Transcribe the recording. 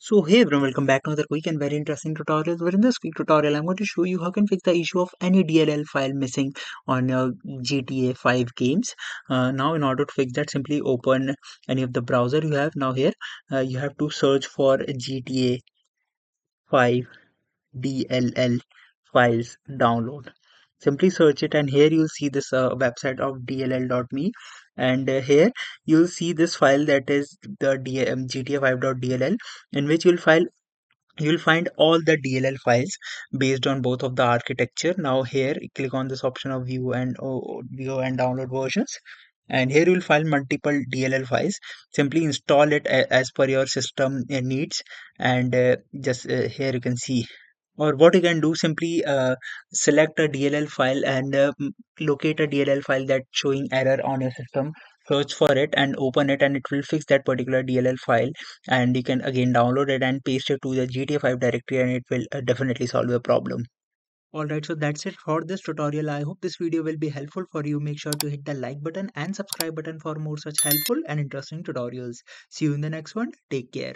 So hey everyone, welcome back to another quick and very interesting tutorial. Where in this quick tutorial, I'm going to show you how can fix the issue of any DLL file missing on your GTA 5 games. Now, in order to fix that, simply open any of the browser you have. Now here, you have to search for GTA 5 DLL files download. Simply search it, and here you'll see this website of dll.me, and here you'll see this file that is the GTA5.dll, in which you'll find all the DLL files based on both of the architecture. Now here click on this option of view and download versions, and here you'll find multiple DLL files. Simply install it as per your system needs, and just here you can see. Or what you can do, simply select a DLL file and locate a DLL file that's showing error on your system. Search for it and open it, and it will fix that particular DLL file, and you can again download it and paste it to the GTA 5 directory, and it will definitely solve the problem. Alright, so that's it for this tutorial. I hope this video will be helpful for you. Make sure to hit the like button and subscribe button for more such helpful and interesting tutorials. See you in the next one. Take care.